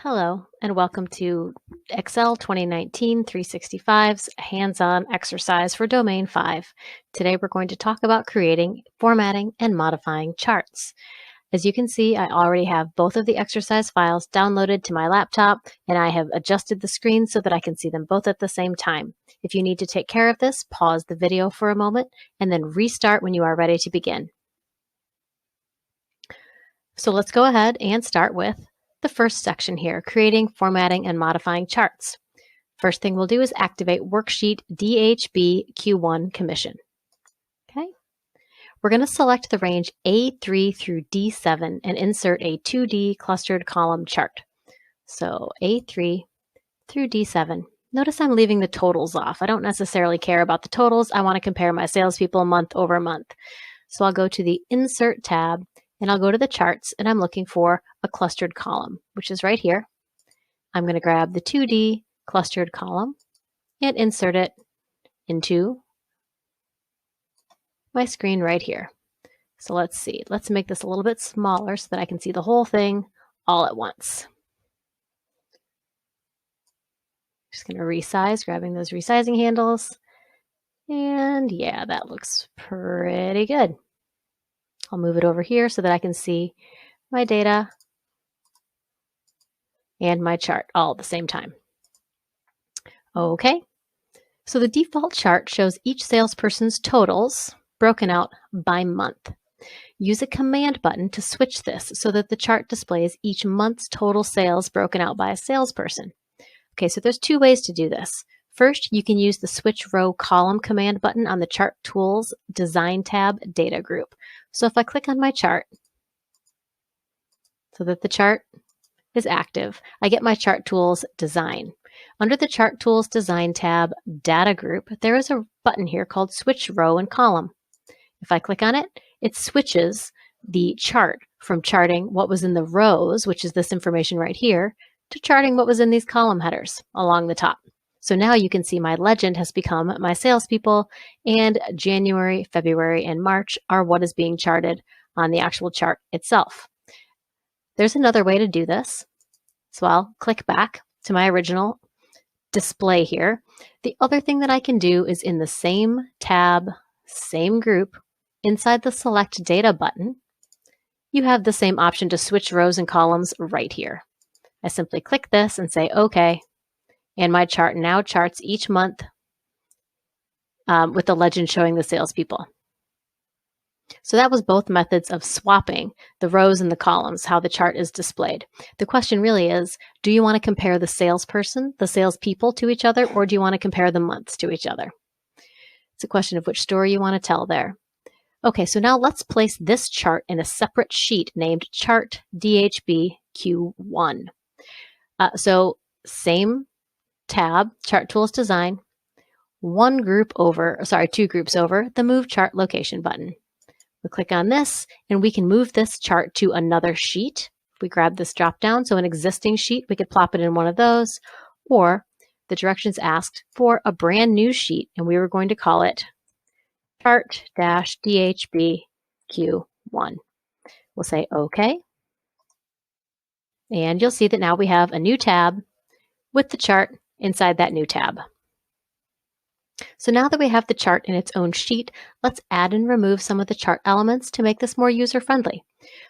Hello, and welcome to Excel 2019 365's hands-on exercise for Domain 5. Today we're going to talk about creating, formatting, and modifying charts. As you can see, I already have both of the exercise files downloaded to my laptop, and I have adjusted the screen so that I can see them both at the same time. If you need to take care of this, pause the video for a moment, and then restart when you are ready to begin. So let's go ahead and start with the first section here, creating, formatting, and modifying charts. First thing we'll do is activate worksheet DHB Q1 Commission. Okay. We're going to select the range A3 through D7 and insert a 2D clustered column chart. So A3 through D7. Notice I'm leaving the totals off. I don't necessarily care about the totals. I want to compare my salespeople month over month. So I'll go to the Insert tab and I'll go to the charts and I'm looking for a clustered column, which is right here. I'm going to grab the 2D clustered column and insert it into my screen right here. So let's see. Let's make this a little bit smaller so that I can see the whole thing all at once. Just going to resize, grabbing those resizing handles. And yeah, that looks pretty good. I'll move it over here so that I can see my data and my chart all at the same time. Okay, so the default chart shows each salesperson's totals broken out by month. Use a command button to switch this so that the chart displays each month's total sales broken out by a salesperson. Okay, so there's two ways to do this. First, you can use the Switch Row Column command button on the Chart Tools Design tab Data Group. So if I click on my chart so that the chart is active, I get my Chart Tools Design. Under the Chart Tools Design tab Data Group, there is a button here called Switch Row and Column. If I click on it, it switches the chart from charting what was in the rows, which is this information right here, to charting what was in these column headers along the top. So now you can see my legend has become my salespeople, and January, February, and March are what is being charted on the actual chart itself. There's another way to do this. So I'll click back to my original display here. The other thing that I can do is in the same tab, same group, inside the Select Data button, you have the same option to switch rows and columns right here. I simply click this and say OK, and my chart now charts each month with the legend showing the salespeople. So that was both methods of swapping the rows and the columns, how the chart is displayed. The question really is, do you want to compare the salesperson, the salespeople to each other, or do you want to compare the months to each other? It's a question of which story you want to tell there. Okay, so now let's place this chart in a separate sheet named Chart DHB Q1. So same tab, Chart Tools Design, two groups over, the Move Chart Location button. We click on this and we can move this chart to another sheet. We grab this drop down, so an existing sheet, we could plop it in one of those, or the directions asked for a brand new sheet, and we were going to call it Chart-DHB Q1. We'll say OK. And you'll see that now we have a new tab with the chart inside that new tab. So now that we have the chart in its own sheet, let's add and remove some of the chart elements to make this more user-friendly.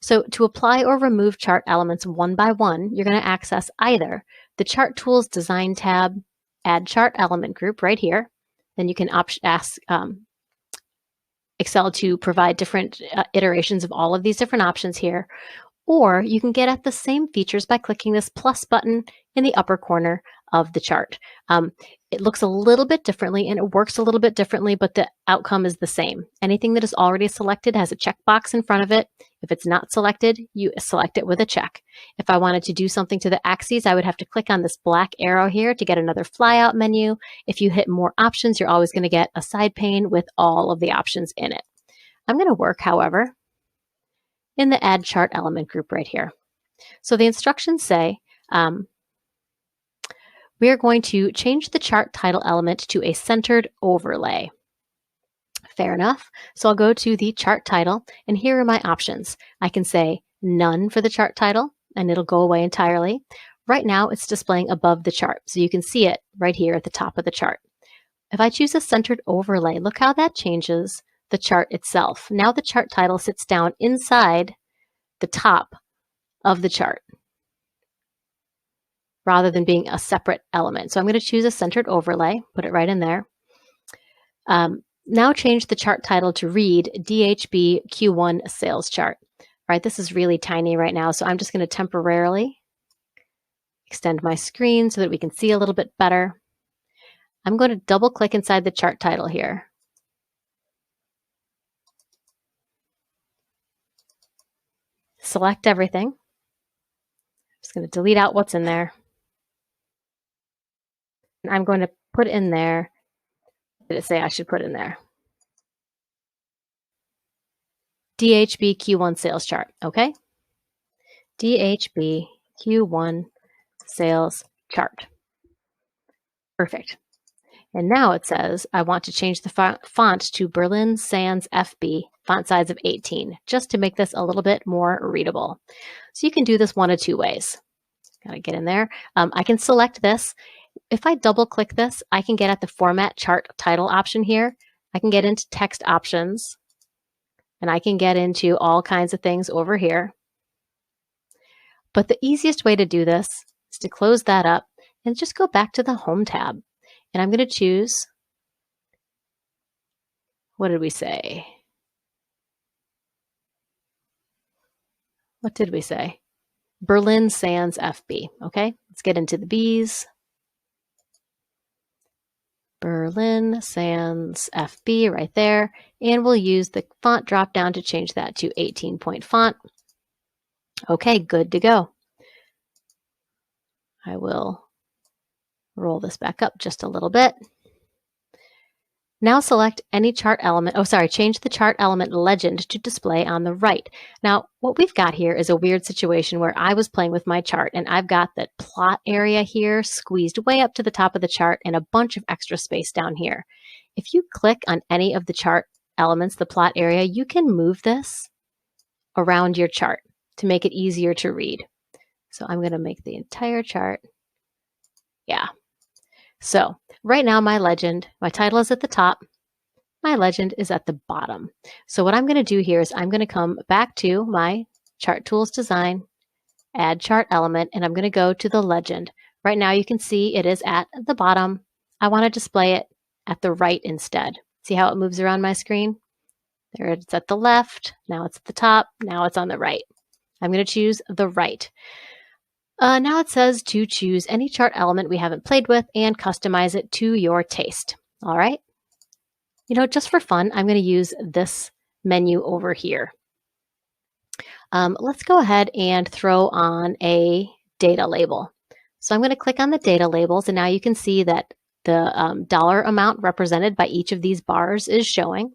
So to apply or remove chart elements one by one, you're going to access either the Chart Tools Design tab, Add Chart Element Group right here. Then you can ask Excel to provide different iterations of all of these different options here. Or you can get at the same features by clicking this plus button in the upper corner of the chart. It looks a little bit differently and it works a little bit differently, but the outcome is the same. Anything that is already selected has a checkbox in front of it. If it's not selected, you select it with a check. If I wanted to do something to the axes, I would have to click on this black arrow here to get another flyout menu. If you hit more options, you're always going to get a side pane with all of the options in it. I'm going to work, however, in the Add Chart Element group right here. So the instructions say, we are going to change the chart title element to a centered overlay. Fair enough. So I'll go to the chart title, and here are my options. I can say none for the chart title, and it'll go away entirely. Right now, it's displaying above the chart, so you can see it right here at the top of the chart. If I choose a centered overlay, look how that changes the chart itself. Now the chart title sits down inside the top of the chart rather than being a separate element. So I'm going to choose a centered overlay, put it right in there. Now change the chart title to read DHB Q1 sales chart. All right, this is really tiny right now, so I'm just going to temporarily extend my screen so that we can see a little bit better. I'm going to double click inside the chart title here. Select everything. I'm just going to delete out what's in there. And I'm going to put in there, what did it say I should put in there? DHB Q1 sales chart, okay? DHB Q1 sales chart. Perfect. And now it says I want to change the font to Berlin Sans FB, font size of 18, just to make this a little bit more readable. So you can do this one of two ways. Gotta get in there. I can select this. If I double click this, I can get at the Format Chart Title option here. I can get into Text Options, and I can get into all kinds of things over here. But the easiest way to do this is to close that up and just go back to the Home tab. And I'm going to choose, what did we say? What did we say? Berlin Sans FB, okay? Let's get into the B's. Berlin Sans FB right there. And we'll use the font drop down to change that to 18-point font. Okay, good to go. I will roll this back up just a little bit. Now select any chart element, change the chart element legend to display on the right. Now, what we've got here is a weird situation where I was playing with my chart and I've got that plot area here squeezed way up to the top of the chart and a bunch of extra space down here. If you click on any of the chart elements, the plot area, you can move this around your chart to make it easier to read. So I'm going to make the entire chart. Yeah. So right now my title is at the top. My legend is at the bottom. So what I'm going to do here is I'm going to come back to my Chart Tools Design, add chart element, and I'm going to go to the legend. Right now you can see it is at the bottom. I want to display it at the right instead. See how it moves around my screen? There it's at the left, now it's at the top, now it's on the right. I'm going to choose the right. Now it says to choose any chart element we haven't played with and customize it to your taste. All right. You know, just for fun, I'm going to use this menu over here. Let's go ahead and throw on a data label. So I'm going to click on the data labels, and now you can see that the dollar amount represented by each of these bars is showing.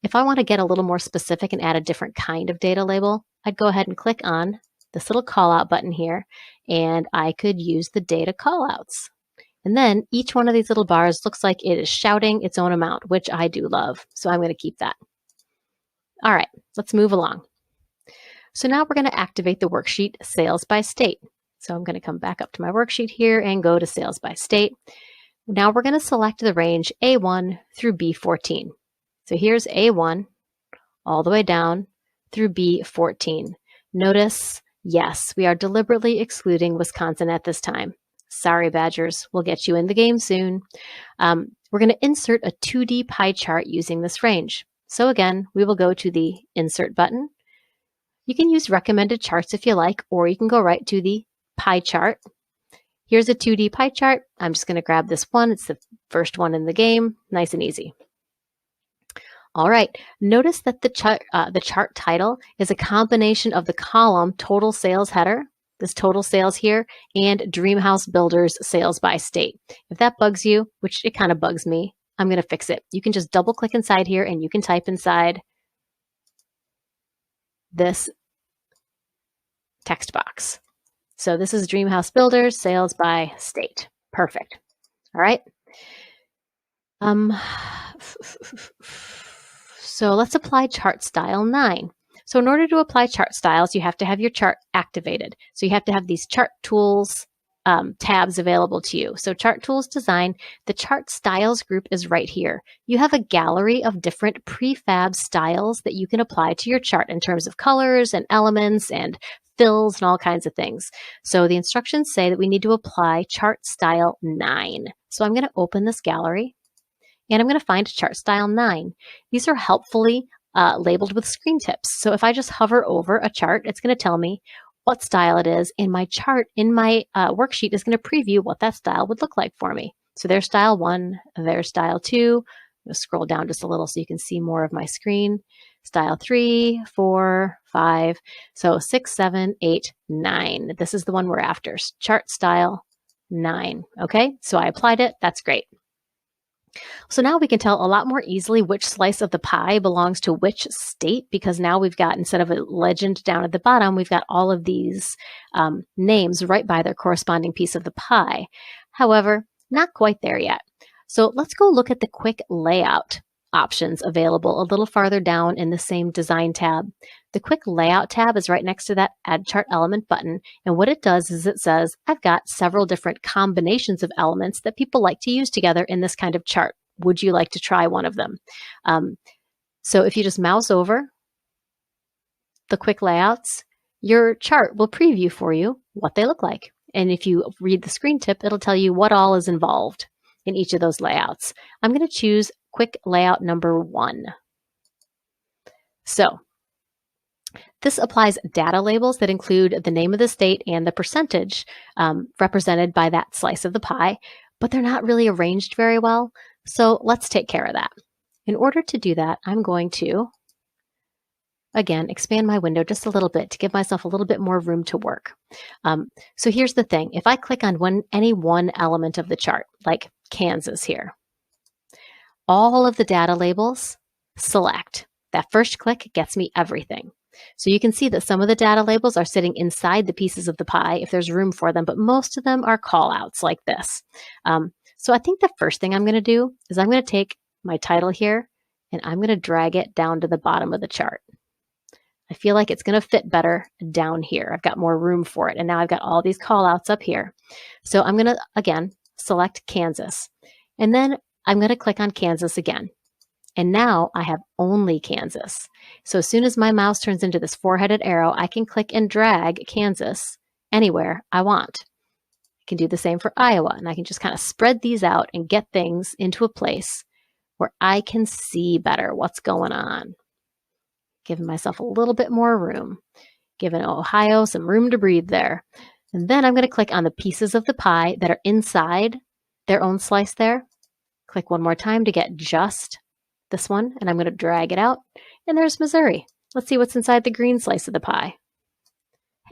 If I want to get a little more specific and add a different kind of data label, I'd go ahead and click on this little callout button here, and I could use the data callouts. And then each one of these little bars looks like it is shouting its own amount, which I do love. So I'm going to keep that. All right, let's move along. So now we're going to activate the worksheet Sales by State. So I'm going to come back up to my worksheet here and go to Sales by State. Now we're going to select the range A1 through B14. So here's A1 all the way down through B14. Notice, yes, we are deliberately excluding Wisconsin at this time. Sorry, Badgers, we'll get you in the game soon. We're going to insert a 2D pie chart using this range. So again, we will go to the Insert button. You can use recommended charts if you like, or you can go right to the pie chart. Here's a 2D pie chart. I'm just going to grab this one. It's the first one in the game. Nice and easy. All right, notice that the chart title is a combination of the column Total Sales header, this total sales here, and Dreamhouse Builders Sales by State. If that bugs you, which it kind of bugs me, I'm going to fix it. You can just double click inside here and you can type inside this text box. So this is Dreamhouse Builders Sales by State. Perfect. All right. So let's apply chart style 9. So in order to apply chart styles, you have to have your chart activated. So you have to have these chart tools tabs available to you. So Chart Tools Design, the Chart Styles group is right here. You have a gallery of different prefab styles that you can apply to your chart in terms of colors and elements and fills and all kinds of things. So the instructions say that we need to apply Chart Style 9. So I'm going to open this gallery and I'm going to find Chart Style 9. These are helpfully labeled with screen tips. So if I just hover over a chart, it's going to tell me what style it is, and my chart in my worksheet is going to preview what that style would look like for me. So there's style 1, there's style 2. I'm going to scroll down just a little so you can see more of my screen. Style 3, 4, 5, so 6, 7, 8, 9. This is the one we're after, Chart Style 9. Okay, so I applied it. That's great. So now we can tell a lot more easily which slice of the pie belongs to which state, because now we've got, instead of a legend down at the bottom, we've got all of these names right by their corresponding piece of the pie. However, not quite there yet. So let's go look at the quick layout options available a little farther down in the same design tab. The quick layout tab is right next to that add chart element button. And what it does is it says, I've got several different combinations of elements that people like to use together in this kind of chart. Would you like to try one of them? So if you just mouse over the quick layouts, your chart will preview for you what they look like. And if you read the screen tip, it'll tell you what all is involved in each of those layouts. I'm going to choose quick layout number 1. So this applies data labels that include the name of the state and the percentage represented by that slice of the pie, but they're not really arranged very well. So let's take care of that. In order to do that, I'm going to, again, expand my window just a little bit to give myself a little bit more room to work. So here's the thing. If I click on any one element of the chart, like Kansas here, all of the data labels select. That first click gets me everything. So you can see that some of the data labels are sitting inside the pieces of the pie if there's room for them, but most of them are callouts like this. So I think the first thing I'm going to do is I'm going to take my title here and I'm going to drag it down to the bottom of the chart. I feel like it's going to fit better down here. I've got more room for it. And now I've got all these callouts up here. So I'm going to, again, select Kansas. And then I'm going to click on Kansas again. And now I have only Kansas. So as soon as my mouse turns into this four-headed arrow, I can click and drag Kansas anywhere I want. I can do the same for Iowa, and I can just kind of spread these out and get things into a place where I can see better what's going on. Giving myself a little bit more room, giving Ohio some room to breathe there. And then I'm going to click on the pieces of the pie that are inside their own slice there. Click one more time to get just this one, and I'm going to drag it out. And there's Missouri. Let's see what's inside the green slice of the pie.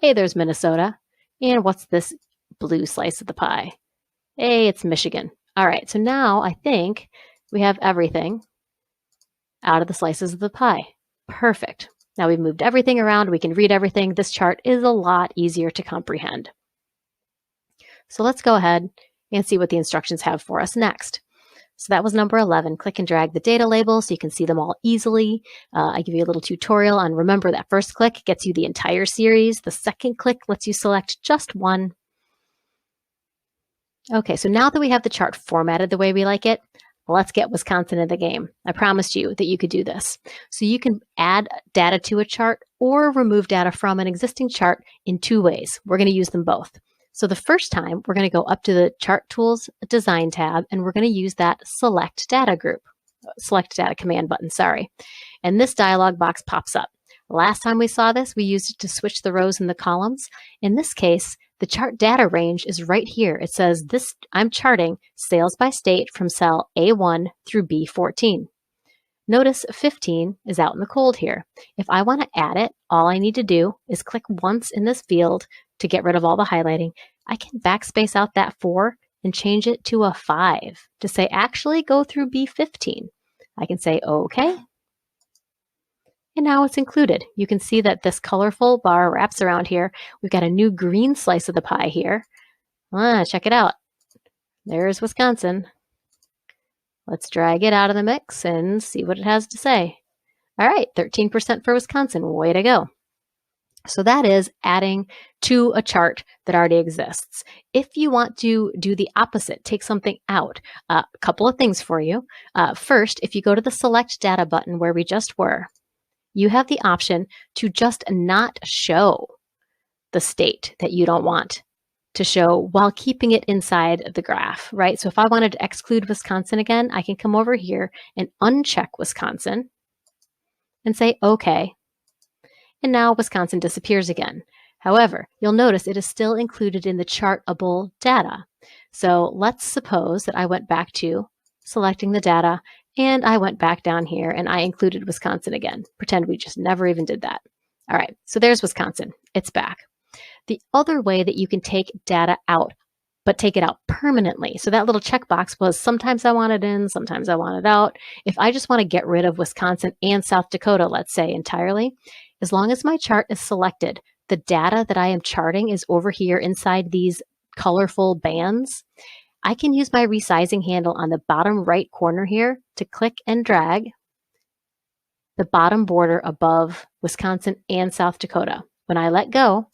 Hey, there's Minnesota. And what's this blue slice of the pie? Hey, it's Michigan. All right, so now I think we have everything out of the slices of the pie. Perfect. Now we've moved everything around. We can read everything. This chart is a lot easier to comprehend. So let's go ahead and see what the instructions have for us next. So that was number 11. Click and drag the data labels so you can see them all easily. I give you a little tutorial on, remember, that first click gets you the entire series. The second click lets you select just one. Okay, so now that we have the chart formatted the way we like it, let's get Wisconsin in the game. I promised you that you could do this. So you can add data to a chart or remove data from an existing chart in two ways. We're going to use them both. So the first time, we're going to go up to the Chart Tools Design tab, and we're going to use that Select Data command button, sorry. And this dialog box pops up. Last time we saw this, we used it to switch the rows and the columns. In this case, the chart data range is right here. It says I'm charting sales by state from cell A1 through B14. Notice 15 is out in the cold here. If I want to add it, all I need to do is click once in this field to get rid of all the highlighting. I can backspace out that 4 and change it to a 5 to say actually go through B15. I can say OK. And now it's included. You can see that this colorful bar wraps around here. We've got a new green slice of the pie here. Check it out. There's Wisconsin. Let's drag it out of the mix and see what it has to say. All right, 13% for Wisconsin. Way to go. So that is adding to a chart that already exists. If you want to do the opposite, take something out, a couple of things for you. First, if you go to the Select Data button where we just were, you have the option to just not show the state that you don't want to show while keeping it inside the graph, right? So if I wanted to exclude Wisconsin again, I can come over here and uncheck Wisconsin and say, okay. And now Wisconsin disappears again. However, you'll notice it is still included in the chartable data. So let's suppose that I went back to selecting the data and I went back down here and I included Wisconsin again. Pretend we just never even did that. All right, so there's Wisconsin. It's back. The other way that you can take data out, but take it out permanently. So that little checkbox was sometimes I want it in, sometimes I want it out. If I just want to get rid of Wisconsin and South Dakota, let's say entirely, as long as my chart is selected, the data that I am charting is over here inside these colorful bands, I can use my resizing handle on the bottom right corner here to click and drag the bottom border above Wisconsin and South Dakota. When I let go,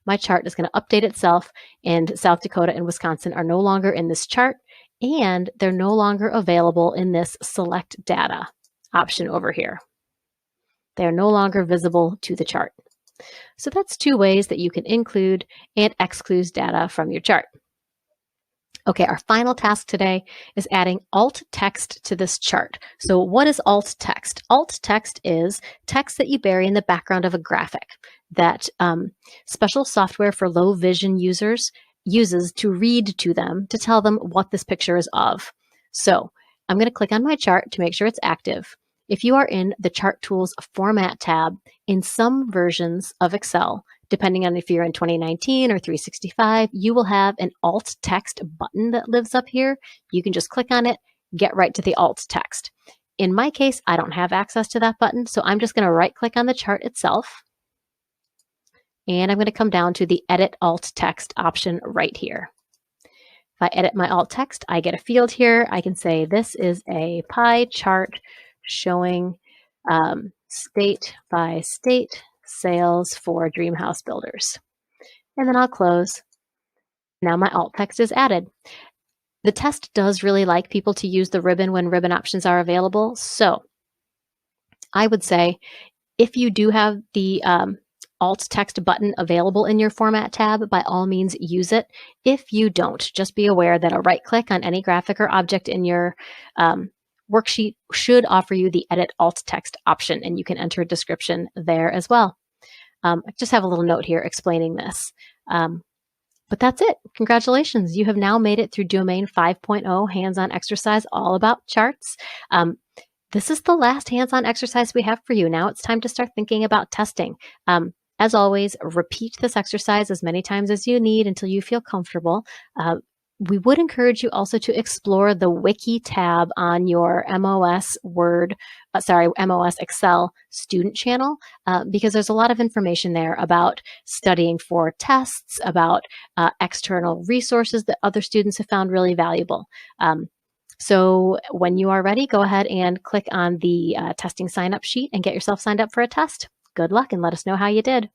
my chart is going to update itself, and South Dakota and Wisconsin are no longer in this chart, and they're no longer available in this select data option over here. They are no longer visible to the chart. So that's two ways that you can include and exclude data from your chart. Okay, our final task today is adding alt text to this chart. So what is alt text? Alt text is text that you bury in the background of a graphic that special software for low vision users uses to read to them to tell them what this picture is of. So I'm going to click on my chart to make sure it's active. If you are in the Chart Tools Format tab in some versions of Excel, depending on if you're in 2019 or 365, you will have an alt text button that lives up here. You can just click on it, get right to the alt text. In my case, I don't have access to that button, so I'm just going to right click on the chart itself. And I'm going to come down to the Edit Alt Text option right here. If I edit my alt text, I get a field here. I can say this is a pie chart showing state by state sales for dream house builders. And then I'll close. Now my alt text is added. The test does really like people to use the ribbon when ribbon options are available. So I would say if you do have the alt text button available in your format tab, by all means use it. If you don't, just be aware that a right click on any graphic or object in your worksheet should offer you the edit alt text option, and you can enter a description there as well. I just have a little note here explaining this. But that's it. Congratulations. You have now made it through Domain 5.0 hands-on exercise all about charts. This is the last hands-on exercise we have for you. Now it's time to start thinking about testing. As always, repeat this exercise as many times as you need until you feel comfortable. We would encourage you also to explore the Wiki tab on your MOS Excel student channel, because there's a lot of information there about studying for tests, about external resources that other students have found really valuable. So when you are ready, go ahead and click on the testing sign-up sheet and get yourself signed up for a test. Good luck and let us know how you did.